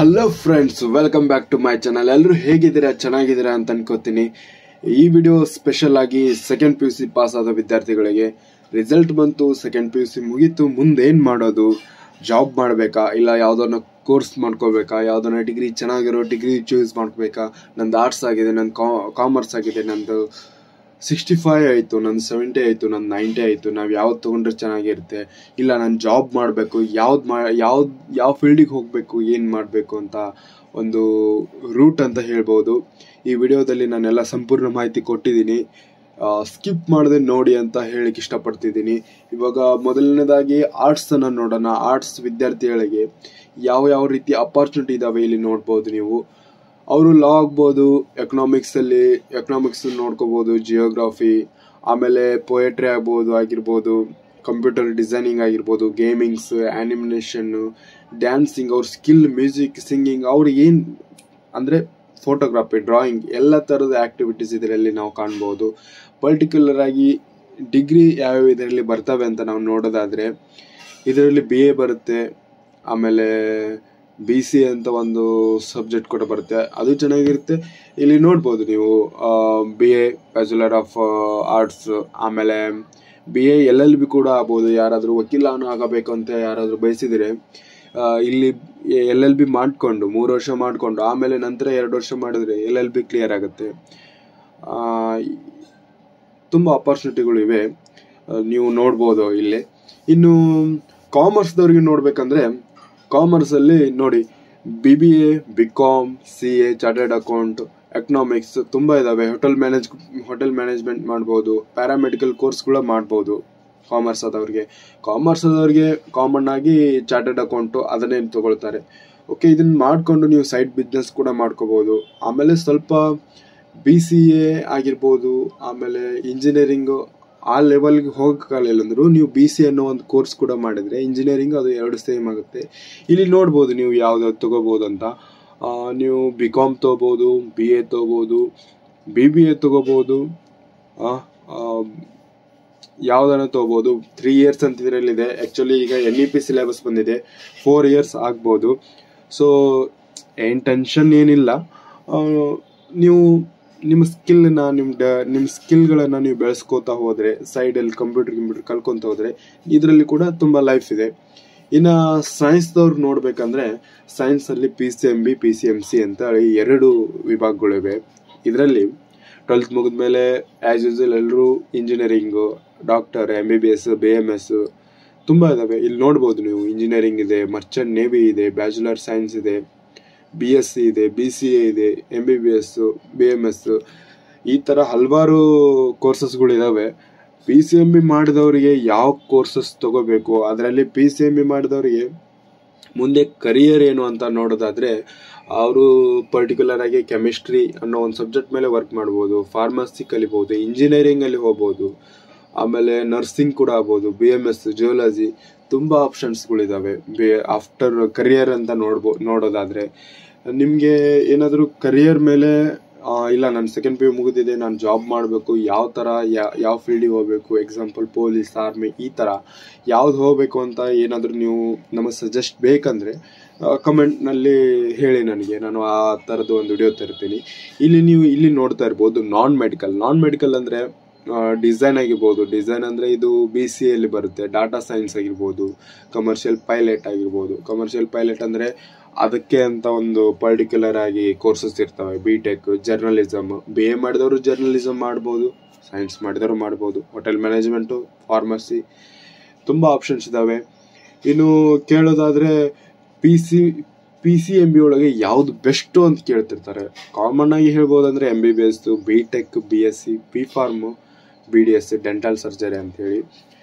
Hello friends, welcome back to my channel. ಎಲ್ಲರೂ ಹೇಗಿದ್ದೀರಾ? ಚೆನ್ನಾಗಿದ್ದೀರಾ ಅಂತ ಅನ್ಕೋತೀನಿ. ಈ ವಿಡಿಯೋ ಸ್ಪೆಷಲ್ ಆಗಿ second P U C pass ಆದ ವಿದ್ಯಾರ್ಥಿಗಳಿಗೆ. ರಿಸಲ್ಟ್ ಬಂತು, ಸೆಕೆಂಡ್ ಪಿ ಯು ಸಿ ಮುಗೀತು, ಮುಂದೇನು ಮಾಡೋದು? ಜಾಬ್ ಮಾಡಬೇಕಾ, ಇಲ್ಲ ಯಾವುದನ್ನ ಕೋರ್ಸ್ ಮಾಡ್ಕೋಬೇಕಾ, ಯಾವುದನ್ನ ಡಿಗ್ರಿ ಚೆನ್ನಾಗಿರೋ ಡಿಗ್ರಿ ಚೂಸ್ ಮಾಡ್ಕೋಬೇಕಾ? ನಂದು ಆರ್ಟ್ಸ್ ಆಗಿದೆ, ನಂದು ಕಾಮರ್ಸ್ ಆಗಿದೆ, ನಂದು 65 ಆಯಿತು, ನಂದು 70 ಆಯಿತು, ನಂದು 90 ಆಯಿತು. ನಾವು ಯಾವ್ದು ತೊಗೊಂಡ್ರೆ ಚೆನ್ನಾಗಿರುತ್ತೆ? ಇಲ್ಲ ನಾನು ಜಾಬ್ ಮಾಡಬೇಕು, ಯಾವ ಫೀಲ್ಡಿಗೆ ಹೋಗಬೇಕು, ಏನು ಮಾಡಬೇಕು ಅಂತ ಒಂದು ರೂಟ್ ಅಂತ ಹೇಳ್ಬೋದು. ಈ ವಿಡಿಯೋದಲ್ಲಿ ನಾನೆಲ್ಲ ಸಂಪೂರ್ಣ ಮಾಹಿತಿ ಕೊಟ್ಟಿದ್ದೀನಿ. ಸ್ಕಿಪ್ ಮಾಡದೆ ನೋಡಿ ಅಂತ ಹೇಳಿಕ್ಕೆ ಇಷ್ಟಪಡ್ತಿದ್ದೀನಿ. ಇವಾಗ ಮೊದಲನೇದಾಗಿ ಆರ್ಟ್ಸನ್ನು ನೋಡೋಣ. ಆರ್ಟ್ಸ್ ವಿದ್ಯಾರ್ಥಿಗಳಿಗೆ ಯಾವ ರೀತಿ ಅಪಾರ್ಚುನಿಟಿ ಇದ್ದಾವೆ ಇಲ್ಲಿ ನೋಡ್ಬೋದು ನೀವು. ಅವರು ಲಾ ಆಗ್ಬೋದು, ಎಕನಾಮಿಕ್ಸ್ ನೋಡ್ಕೋಬೋದು, ಜಿಯೋಗ್ರಫಿ, ಆಮೇಲೆ ಪೊಯೆಟ್ರಿ ಆಗಿರ್ಬೋದು, ಕಂಪ್ಯೂಟರ್ ಡಿಸೈನಿಂಗ್ ಆಗಿರ್ಬೋದು, ಗೇಮಿಂಗ್ಸ್, ಆ್ಯನಿಮೇಷನ್ನು, ಡ್ಯಾನ್ಸಿಂಗ್, ಅವ್ರ ಸ್ಕಿಲ್, ಮ್ಯೂಸಿಕ್, ಸಿಂಗಿಂಗ್, ಅವ್ರು ಏನು ಅಂದರೆ ಫೋಟೋಗ್ರಫಿ, ಡ್ರಾಯಿಂಗ್, ಎಲ್ಲ ಥರದ ಆ್ಯಕ್ಟಿವಿಟೀಸ್ ಇದರಲ್ಲಿ ನಾವು ಕಾಣ್ಬೋದು. ಪರ್ಟಿಕ್ಯುಲರ್ ಆಗಿ ಡಿಗ್ರಿ ಯಾವ್ಯಾವ ಇದರಲ್ಲಿ ಬರ್ತವೆ ಅಂತ ನಾವು ನೋಡೋದಾದರೆ, ಇದರಲ್ಲಿ BA ಬರುತ್ತೆ, ಆಮೇಲೆ BC ಅಂತ ಒಂದು ಸಬ್ಜೆಕ್ಟ್ ಕೂಡ ಬರುತ್ತೆ, ಅದು ಚೆನ್ನಾಗಿರುತ್ತೆ. ಇಲ್ಲಿ ನೋಡ್ಬೋದು ನೀವು BA ಬ್ಯಾಚುಲರ್ ಆಫ್ ಆರ್ಟ್ಸ್, ಆಮೇಲೆ BA LLB ಕೂಡ ಆಗ್ಬೋದು. ಯಾರಾದರೂ ವಕೀಲನು ಆಗಬೇಕು ಅಂತ ಯಾರಾದರೂ ಬಯಸಿದರೆ ಇಲ್ಲಿ LLB ಮಾಡಿಕೊಂಡು 3 ವರ್ಷ ಮಾಡಿಕೊಂಡು ಆಮೇಲೆ ನಂತರ 2 ವರ್ಷ ಮಾಡಿದ್ರೆ LLB ಕ್ಲಿಯರ್ ಆಗುತ್ತೆ. ತುಂಬ ಅಪಾರ್ಚುನಿಟಿಗಳು ಇವೆ, ನೀವು ನೋಡ್ಬೋದು ಇಲ್ಲಿ. ಇನ್ನು ಕಾಮರ್ಸ್ದವ್ರಿಗೆ ನೋಡ್ಬೇಕಂದ್ರೆ, ಕಾಮರ್ಸಲ್ಲಿ ನೋಡಿ BBA, BCom, CA, chartered account, economics ತುಂಬ ಇದ್ದಾವೆ. ಹೋಟೆಲ್ ಮ್ಯಾನೇಜ್ಮೆಂಟ್ ಮಾಡ್ಬೋದು, ಪ್ಯಾರಾಮೆಡಿಕಲ್ ಕೋರ್ಸ್ ಕೂಡ ಮಾಡ್ಬೋದು ಕಾಮರ್ಸ್ ಆದವ್ರಿಗೆ ಕಾಮನ್ ಆಗಿ ಚಾರ್ಟರ್ಡ್ ಅಕೌಂಟು ಅದನ್ನೇ ತಗೊಳ್ತಾರೆ. ಓಕೆ, ಇದನ್ನ ಮಾಡಿಕೊಂಡು ನೀವು ಸೈಡ್ ಬಿಸ್ನೆಸ್ ಕೂಡ ಮಾಡ್ಕೋಬೋದು. ಆಮೇಲೆ ಸ್ವಲ್ಪ BCA ಆಗಿರ್ಬೋದು, ಆಮೇಲೆ ಇಂಜಿನಿಯರಿಂಗು ಆ ಲೆವೆಲ್ಗೆ ಹೋಗಕ್ಕಾಗಲಿಲ್ಲ ಅಂದರೂ ನೀವು BC ಅನ್ನೋ ಒಂದು ಕೋರ್ಸ್ ಕೂಡ ಮಾಡಿದರೆ ಇಂಜಿನಿಯರಿಂಗ್ ಅದು 2 ಸೇಮ್ ಆಗುತ್ತೆ. ಇಲ್ಲಿ ನೋಡ್ಬೋದು ನೀವು ಯಾವ್ದಾದ್ರು ತೊಗೋಬೋದು ಅಂತ. ನೀವು BCom ತೊಗೋಬೋದು, BA ತೊಗೋಬೋದು, BBA ತೊಗೋಬೋದು, ಯಾವುದನ್ನು ತೊಗೋಬೋದು. 3 ಇಯರ್ಸ್ ಅಂತ ಇದರಲ್ಲಿದೆ. ಆ್ಯಕ್ಚುಲಿ ಈಗ NEP ಸಿಲೆಬಸ್ ಬಂದಿದೆ, 4 ಇಯರ್ಸ್ ಆಗ್ಬೋದು. ಸೊ ಏನು ಟೆನ್ಷನ್ ಏನಿಲ್ಲ. ನೀವು ನಿಮ್ಮ ಸ್ಕಿಲ್ಗಳನ್ನು ನೀವು ಬೆಳೆಸ್ಕೋತಾ ಹೋದರೆ, ಸೈಡಲ್ಲಿ ಕಂಪ್ಯೂಟರ್ ಕಲ್ಕೊತ ಹೋದರೆ ಇದರಲ್ಲಿ ಕೂಡ ತುಂಬ ಲೈಫ್ ಇದೆ. ಇನ್ನು ಸೈನ್ಸ್ದವ್ರು ನೋಡ್ಬೇಕಂದ್ರೆ, ಸೈನ್ಸಲ್ಲಿ PCMB, PCMC ಅಂತ 2 ವಿಭಾಗಗಳಿವೆ. ಇದರಲ್ಲಿ 12th ಮುಗಿದ್ಮೇಲೆ ಆ್ಯಸ್ ಯೂಸ್ವಲ್ ಎಲ್ಲರೂ ಇಂಜಿನಿಯರಿಂಗು, ಡಾಕ್ಟರ್, MBBS, BMS ತುಂಬ ಇದ್ದಾವೆ. ಇಲ್ಲಿ ನೋಡ್ಬೋದು ನೀವು, ಇಂಜಿನಿಯರಿಂಗ್ ಇದೆ, ಮರ್ಚೆಂಟ್ ನೇವಿ ಇದೆ, ಬ್ಯಾಚುಲರ್ ಸೈನ್ಸ್ ಇದೆ, BSc ಇದೆ, BCA ಇದೆ, MBBS, BMS, ಈ ಥರ ಹಲವಾರು ಕೋರ್ಸಸ್ಗಳಿದ್ದಾವೆ. PCMB ಮಾಡಿದವರಿಗೆ ಯಾವ ಕೋರ್ಸಸ್ ತಗೋಬೇಕು, ಅದರಲ್ಲಿ PCMB ಮಾಡಿದವರಿಗೆ ಮುಂದೆ ಕರಿಯರ್ ಏನು ಅಂತ ನೋಡೋದಾದರೆ, ಅವರು ಪರ್ಟಿಕ್ಯುಲರ್ ಆಗಿ ಕೆಮಿಸ್ಟ್ರಿ ಅನ್ನೋ ಒಂದು ಸಬ್ಜೆಕ್ಟ್ ಮೇಲೆ ವರ್ಕ್ ಮಾಡ್ಬೋದು, ಫಾರ್ಮಸಿ ಕಲಿಬೋದು, ಇಂಜಿನಿಯರಿಂಗಲ್ಲಿ ಹೋಗ್ಬೋದು, ಆಮೇಲೆ ನರ್ಸಿಂಗ್ ಕೂಡ ಆಗ್ಬೋದು, BMS, ಜಿಯೋಲಜಿ, ತುಂಬ ಆಪ್ಷನ್ಸ್ಗಳಿದ್ದಾವೆ. ಆಫ್ಟರ್ ಕರಿಯರ್ ಅಂತ ನೋಡೋದಾದರೆ ನಿಮಗೆ ಏನಾದರೂ ಕರಿಯರ್ ಮೇಲೆ ಇಲ್ಲ ನಾನು ಸೆಕೆಂಡ್ PU ಮುಗಿದಿದೆ, ನಾನು ಜಾಬ್ ಮಾಡಬೇಕು, ಯಾವ ಫೀಲ್ಡಿಗೆ ಹೋಗಬೇಕು, ಎಕ್ಸಾಂಪಲ್ ಪೊಲೀಸ್, ಆರ್ಮಿ, ಈ ಥರ ಯಾವ್ದು ಹೋಗಬೇಕು ಅಂತ ಏನಾದರೂ ನೀವು ನಮಗೆ ಸಜೆಸ್ಟ್ ಬೇಕಂದರೆ ಕಮೆಂಟ್ನಲ್ಲಿ ಹೇಳಿ ನನಗೆ, ನಾನು ಆ ಥರದ್ದು ಒಂದು ವಿಡಿಯೋ ತರ್ತೀನಿ. ಇಲ್ಲಿ ನೋಡ್ತಾ ಇರ್ಬೋದು ನಾನ್ ಮೆಡಿಕಲ್ ಅಂದರೆ ಡಿಸೈನ್ ಆಗಿರ್ಬೋದು. ಡಿಸೈನ್ ಅಂದರೆ ಇದು BCAಯಲ್ಲಿ ಬರುತ್ತೆ. ಡಾಟಾ ಸೈನ್ಸ್ ಆಗಿರ್ಬೋದು, ಕಮರ್ಷಿಯಲ್ ಪೈಲಟ್ ಅಂದರೆ ಅದಕ್ಕೆ ಅಂತ ಒಂದು ಪರ್ಟಿಕ್ಯುಲರ್ ಆಗಿ ಕೋರ್ಸಸ್ ಇರ್ತವೆ. BTech, ಜರ್ನಲಿಸಮ್, BA ಮಾಡಿದವರು ಜರ್ನಲಿಸಮ್ ಮಾಡ್ಬೋದು, ಸೈನ್ಸ್ ಮಾಡಿದವರು ಮಾಡ್ಬೋದು, ಹೋಟೆಲ್ ಮ್ಯಾನೇಜ್ಮೆಂಟು, ಫಾರ್ಮಸಿ, ತುಂಬ ಆಪ್ಷನ್ಸ್ ಇದ್ದಾವೆ. ಇನ್ನು ಕೇಳೋದಾದರೆ PCMB ಒಳಗೆ ಯಾವುದು ಬೆಸ್ಟು ಅಂತ ಕೇಳ್ತಿರ್ತಾರೆ. ಕಾಮನ್ ಆಗಿ ಹೇಳ್ಬೋದಂದರೆ MBBS, BTech, BSc, B.Pharm, BDS, dental surgery ಅಂಥೇಳಿ.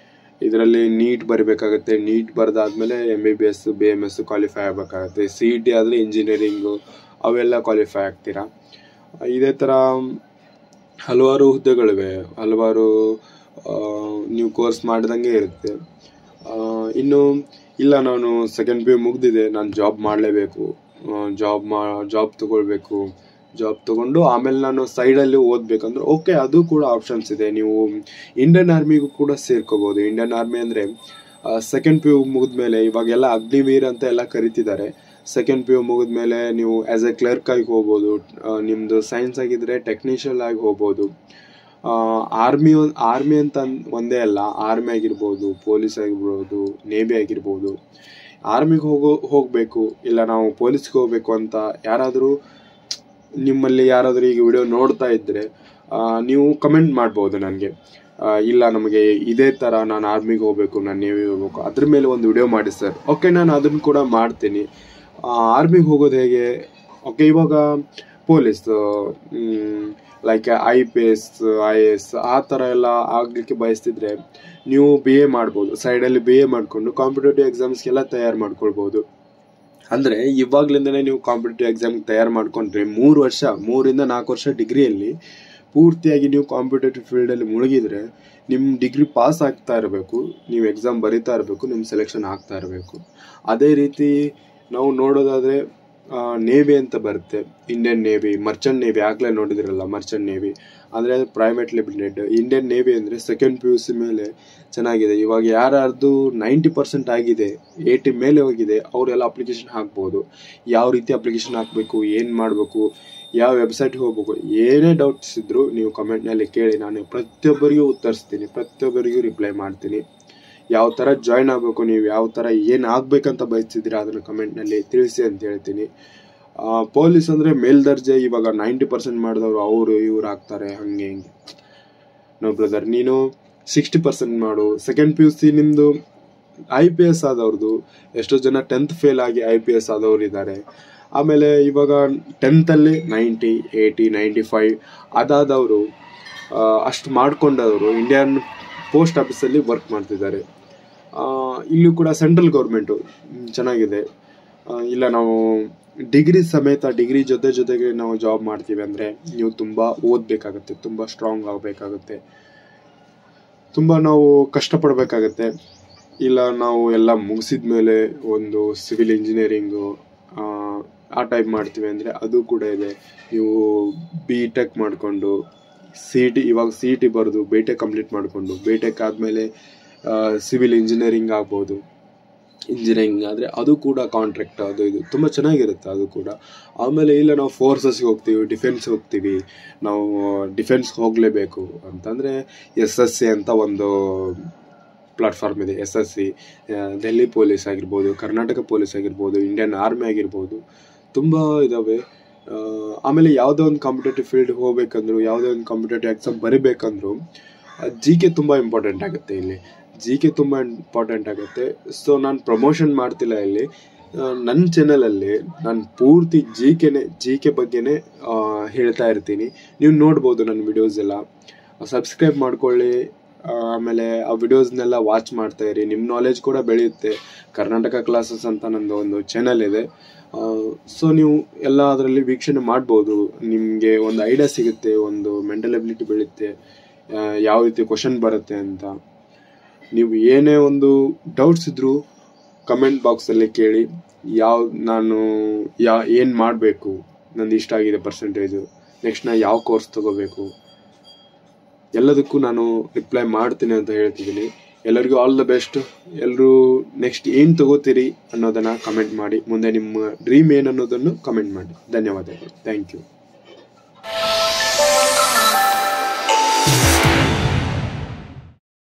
ಇದರಲ್ಲಿ ನೀಟ್ ಬರೀಬೇಕಾಗತ್ತೆ. ನೀಟ್ ಬರೆದಾದ್ಮೇಲೆ MBBS, BMS ಕ್ವಾಲಿಫೈ ಆಗಬೇಕಾಗತ್ತೆ. CET ಆದರೆ ಇಂಜಿನಿಯರಿಂಗು ಅವೆಲ್ಲ ಕ್ವಾಲಿಫೈ ಆಗ್ತೀರಾ. ಇದೇ ಥರ ಹಲವಾರು ಹುದ್ದೆಗಳಿವೆ, ನೀವು ಕೋರ್ಸ್ ಮಾಡಿದಂಗೆ ಇರುತ್ತೆ. ಇನ್ನು ಇಲ್ಲ ನಾನು ಸೆಕೆಂಡ್ PU ಮುಗ್ದಿದೆ, ನಾನು ಜಾಬ್ ಮಾಡಲೇಬೇಕು, ಜಾಬ್ ತಗೊಳ್ಬೇಕು, ಜಾಬ್ ತಗೊಂಡು ಆಮೇಲೆ ನಾನು ಸೈಡಲ್ಲಿ ಓದಬೇಕಂದ್ರೆ ಓಕೆ, ಅದು ಕೂಡ ಆಪ್ಷನ್ಸ್ ಇದೆ. ನೀವು ಇಂಡಿಯನ್ ಆರ್ಮಿಗೂ ಕೂಡ ಸೇರ್ಕೋಬೋದು. ಇಂಡಿಯನ್ ಆರ್ಮಿ ಅಂದರೆ ಸೆಕೆಂಡ್ PU ಮುಗಿದ್ಮೇಲೆ ಇವಾಗೆಲ್ಲ ಅಗ್ನಿವೀರ್ ಅಂತ ಎಲ್ಲ ಕರಿತಿದ್ದಾರೆ. ಸೆಕೆಂಡ್ ಪಿ ಯು ಮುಗಿದ್ಮೇಲೆ ನೀವು ಆ್ಯಸ್ ಎ ಕ್ಲರ್ಕ್ ಆಗಿ ಹೋಗ್ಬೋದು. ನಿಮ್ಮದು ಸೈನ್ಸ್ ಆಗಿದ್ರೆ ಟೆಕ್ನಿಷಿಯಲ್ ಆಗಿ ಹೋಗ್ಬೋದು. ಆರ್ಮಿ ಅಂತ ಒಂದೇ ಅಲ್ಲ, ಆರ್ಮಿ ಆಗಿರ್ಬೋದು, ಪೊಲೀಸ್ ಆಗಿರ್ಬೋದು, ನೇವಿ ಆಗಿರ್ಬೋದು. ಆರ್ಮಿಗೆ ಹೋಗಬೇಕು ಇಲ್ಲ ನಾವು ಪೊಲೀಸ್ಗೆ ಹೋಗಬೇಕು ಅಂತ ನಿಮ್ಮಲ್ಲಿ ಯಾರಾದರೂ ಈಗ ವಿಡಿಯೋ ನೋಡ್ತಾ ಇದ್ದರೆ ನೀವು ಕಮೆಂಟ್ ಮಾಡ್ಬೋದು ನನಗೆ. ಇಲ್ಲ ನಮಗೆ ಇದೇ ಥರ ನಾನು ಆರ್ಮಿಗೆ ಹೋಗಬೇಕು, ನಾನು ನೇವಿಗೆ ಹೋಗ್ಬೇಕು, ಅದ್ರ ಮೇಲೆ ಒಂದು ವಿಡಿಯೋ ಮಾಡಿ ಸರ್. ಓಕೆ, ನಾನು ಅದನ್ನು ಕೂಡ ಮಾಡ್ತೀನಿ. ಆರ್ಮಿಗೆ ಹೋಗೋದು ಹೇಗೆ? ಓಕೆ, ಇವಾಗ ಪೊಲೀಸ್ ಲೈಕ್ IPS IAS ಆ ಥರ ಎಲ್ಲ ಆಗಲಿಕ್ಕೆ ಬಯಸ್ತಿದ್ರೆ ನೀವು BA ಮಾಡ್ಬೋದು. ಸೈಡಲ್ಲಿ BA ಮಾಡಿಕೊಂಡು ಕಾಂಪಿಟೇಟಿವ್ ಎಕ್ಸಾಮ್ಸ್ಗೆಲ್ಲ ತಯಾರು ಮಾಡ್ಕೊಳ್ಬೋದು. ಅಂದರೆ ಇವಾಗಲಿಂದನೇ ನೀವು ಕಾಂಪಿಟೇಟಿವ್ ಎಕ್ಸಾಮ್ಗೆ ತಯಾರು ಮಾಡ್ಕೊಂಡ್ರೆ 3 ಇಂದ 4 ವರ್ಷ ಡಿಗ್ರಿಯಲ್ಲಿ ಪೂರ್ತಿಯಾಗಿ ನೀವು ಕಾಂಪಿಟೇಟಿವ್ ಫೀಲ್ಡಲ್ಲಿ ಮುಳುಗಿದ್ರೆ ನಿಮ್ಮ ಡಿಗ್ರಿ ಪಾಸ್ ಆಗ್ತಾ ಇರಬೇಕು, ನೀವು ಎಕ್ಸಾಮ್ ಬರೀತಾ ಇರಬೇಕು, ನಿಮ್ಮ ಸೆಲೆಕ್ಷನ್ ಆಗ್ತಾ ಇರಬೇಕು. ಅದೇ ರೀತಿ ನಾವು ನೋಡೋದಾದರೆ ನೇವಿ ಅಂತ ಬರುತ್ತೆ, ಇಂಡಿಯನ್ ನೇವಿ, ಮರ್ಚೆಂಟ್ ನೇವಿ. ಆಗಲೇ ನೋಡಿದಿರಲ್ಲ ಮರ್ಚೆಂಟ್ ನೇವಿ ಅಂದರೆ ಪ್ರೈವೇಟ್ ಲಿಮಿಟೆಡ್. ಇಂಡಿಯನ್ ನೇವಿ ಅಂದರೆ ಸೆಕೆಂಡ್ PUC ಮೇಲೆ ಚೆನ್ನಾಗಿದೆ. ಇವಾಗ ಯಾರ್ದು 90% ಆಗಿದೆ, 80 ಮೇಲೆ ಹೋಗಿದೆ, ಅವರೆಲ್ಲ ಅಪ್ಲಿಕೇಶನ್ ಹಾಕ್ಬೋದು. ಯಾವ ರೀತಿ ಅಪ್ಲಿಕೇಶನ್ ಹಾಕಬೇಕು, ಏನು ಮಾಡಬೇಕು, ಯಾವ ವೆಬ್ಸೈಟ್ಗೆ ಹೋಗ್ಬೇಕು, ಏನೇ ಡೌಟ್ಸ್ ಇದ್ದರೂ ನೀವು ಕಮೆಂಟ್ನಲ್ಲಿ ಕೇಳಿ. ನಾನು ಪ್ರತಿಯೊಬ್ಬರಿಗೂ ಉತ್ತರಿಸ್ತೀನಿ, ಪ್ರತಿಯೊಬ್ಬರಿಗೂ ರಿಪ್ಲೈ ಮಾಡ್ತೀನಿ. ಯಾವ ಥರ ಜಾಯ್ನ್ ಆಗಬೇಕು, ನೀವು ಯಾವ ಥರ ಏನು ಆಗಬೇಕಂತ ಬಯಸ್ತಿದ್ದೀರಾ ಅದನ್ನು ಕಮೆಂಟ್ನಲ್ಲಿ ತಿಳಿಸಿ ಅಂತ ಹೇಳ್ತೀನಿ. ಪೊಲೀಸ್ ಅಂದರೆ ಮೇಲ್ದರ್ಜೆ, ಇವಾಗ 90% ಮಾಡಿದವರು ಅವರು ಇವ್ರು ಆಗ್ತಾರೆ, ಹಂಗೆ ಹಿಂಗೆ. ನೋ ಬ್ರದರ್, ನೀನು 60% ಮಾಡು. ಸೆಕೆಂಡ್ PUC ನಿಮ್ಮದು IPS ಆದವ್ರದ್ದು ಎಷ್ಟೋ ಜನ 10th ಫೇಲ್ ಆಗಿ IPS ಆದವ್ರು ಇದ್ದಾರೆ. ಆಮೇಲೆ ಇವಾಗ 10th 90, 80, 95 ಅದಾದವರು ಅಷ್ಟು ಮಾಡ್ಕೊಂಡವರು ಇಂಡಿಯನ್ ಪೋಸ್ಟ್ ಆಫೀಸಲ್ಲಿ ವರ್ಕ್ ಮಾಡ್ತಿದ್ದಾರೆ. ಇಲ್ಲೂ ಕೂಡ ಸೆಂಟ್ರಲ್ ಗೌರ್ಮೆಂಟು ಚೆನ್ನಾಗಿದೆ. ಇಲ್ಲ ನಾವು ಡಿಗ್ರಿ ಸಮೇತ ಡಿಗ್ರಿ ಜೊತೆಗೆ ನಾವು ಜಾಬ್ ಮಾಡ್ತೀವಿ ಅಂದರೆ ನೀವು ತುಂಬ ಓದಬೇಕಾಗತ್ತೆ, ತುಂಬ ಸ್ಟ್ರಾಂಗ್ ಆಗಬೇಕಾಗುತ್ತೆ, ತುಂಬ ನಾವು ಕಷ್ಟಪಡಬೇಕಾಗತ್ತೆ. ಇಲ್ಲ ನಾವು ಎಲ್ಲ ಮುಗಿಸಿದ ಮೇಲೆ ಒಂದು ಸಿವಿಲ್ ಇಂಜಿನಿಯರಿಂಗು ಆ ಟೈಪ್ ಮಾಡ್ತೀವಿ ಅಂದರೆ ಅದು ಕೂಡ ಇದೆ. ನೀವು BTech ಮಾಡಿಕೊಂಡು ಇವಾಗ CET ಬರೆದು BTech ಕಂಪ್ಲೀಟ್ ಮಾಡಿಕೊಂಡು BTech ಆದಮೇಲೆ ಸಿವಿಲ್ ಇಂಜಿನಿಯರಿಂಗ್ ಆಗ್ಬೋದು. ಇಂಜಿನಿಯರಿಂಗ್ ಆದರೆ ಅದು ಕೂಡ ಕಾಂಟ್ರಾಕ್ಟ್, ಅದು ಇದು ತುಂಬ ಚೆನ್ನಾಗಿರುತ್ತೆ ಅದು ಕೂಡ. ಆಮೇಲೆ ಇಲ್ಲ ನಾವು ಫೋರ್ಸಸ್ಗೆ ಹೋಗ್ತೀವಿ, ಡಿಫೆನ್ಸ್ಗೆ ಹೋಗ್ತೀವಿ, ನಾವು ಡಿಫೆನ್ಸ್ಗೆ ಹೋಗಲೇಬೇಕು ಅಂತಂದರೆ SSC ಅಂತ ಒಂದು ಪ್ಲಾಟ್ಫಾರ್ಮ್ ಇದೆ. SSC, ಡೆಲ್ಲಿ ಪೊಲೀಸ್ ಆಗಿರ್ಬೋದು, ಕರ್ನಾಟಕ ಪೊಲೀಸ್ ಆಗಿರ್ಬೋದು, ಇಂಡಿಯನ್ ಆರ್ಮಿ ಆಗಿರ್ಬೋದು, ತುಂಬ ಇದ್ದಾವೆ. ಆಮೇಲೆ ಯಾವುದೇ ಒಂದು ಕಾಂಪಿಟೇಟಿವ್ ಫೀಲ್ಡ್ಗೆ ಹೋಗ್ಬೇಕಂದ್ರು, ಯಾವುದೇ ಒಂದು ಕಾಂಪಿಟೇಟಿವ್ ಎಕ್ಸಾಮ್ ಬರೀಬೇಕಂದ್ರು GK ತುಂಬ ಇಂಪಾರ್ಟೆಂಟ್ ಆಗುತ್ತೆ. ಇಲ್ಲಿ GK ತುಂಬ ಇಂಪಾರ್ಟೆಂಟ್ ಆಗುತ್ತೆ. ಸೊ ನಾನು ಪ್ರಮೋಷನ್ ಮಾಡ್ತಿಲ್ಲ ಇಲ್ಲಿ, ನನ್ನ ಚಾನಲಲ್ಲಿ ನಾನು ಪೂರ್ತಿ GK ಬಗ್ಗೆನೇ ಹೇಳ್ತಾ ಇರ್ತೀನಿ. ನೀವು ನೋಡ್ಬೋದು ನನ್ನ ವಿಡಿಯೋಸ್ ಎಲ್ಲ. ಸಬ್ಸ್ಕ್ರೈಬ್ ಮಾಡ್ಕೊಳ್ಳಿ, ಆಮೇಲೆ ಆ ವಿಡಿಯೋಸ್ನೆಲ್ಲ ವಾಚ್ ಮಾಡ್ತಾ ಇರಿ, ನಿಮ್ಮ ನಾಲೆಜ್ ಕೂಡ ಬೆಳೆಯುತ್ತೆ. ಕರ್ನಾಟಕ ಕ್ಲಾಸಸ್ ಅಂತ ನಂದು ಒಂದು ಚಾನಲ್ ಇದೆ. ಸೊ ನೀವು ಎಲ್ಲ ಅದರಲ್ಲಿ ವೀಕ್ಷಣೆ ಮಾಡ್ಬೋದು. ನಿಮಗೆ ಒಂದು ಐಡಿಯಾ ಸಿಗುತ್ತೆ, ಒಂದು ಮೆಂಟಲ್ ಎಬಿಲಿಟಿ ಬೆಳೆಯುತ್ತೆ, ಯಾವ ರೀತಿ ಕ್ವಶನ್ ಬರುತ್ತೆ ಅಂತ. ನೀವು ಏನೇ ಒಂದು ಡೌಟ್ಸ್ ಇದ್ದರೂ ಕಮೆಂಟ್ ಬಾಕ್ಸಲ್ಲಿ ಕೇಳಿ. ನಾನು ಏನು ಮಾಡಬೇಕು, ನಂದು ಇಷ್ಟ ಆಗಿದೆ ಪರ್ಸೆಂಟೇಜು, ನೆಕ್ಸ್ಟ್ ನಾನು ಯಾವ ಕೋರ್ಸ್ ತೊಗೋಬೇಕು, ಎಲ್ಲದಕ್ಕೂ ನಾನು ರಿಪ್ಲೈ ಮಾಡ್ತೀನಿ ಅಂತ ಹೇಳ್ತಿದ್ದೀನಿ. ಎಲ್ಲರಿಗೂ ಆಲ್ ದ ಬೆಸ್ಟ್. ಎಲ್ಲರೂ ನೆಕ್ಸ್ಟ್ ಏನು ತಗೋತೀರಿ ಅನ್ನೋದನ್ನು ಕಮೆಂಟ್ ಮಾಡಿ. ಮುಂದೆ ನಿಮ್ಮ ಡ್ರೀಮ್ ಏನು ಅನ್ನೋದನ್ನು ಕಮೆಂಟ್ ಮಾಡಿ. ಧನ್ಯವಾದಗಳು. Thank you.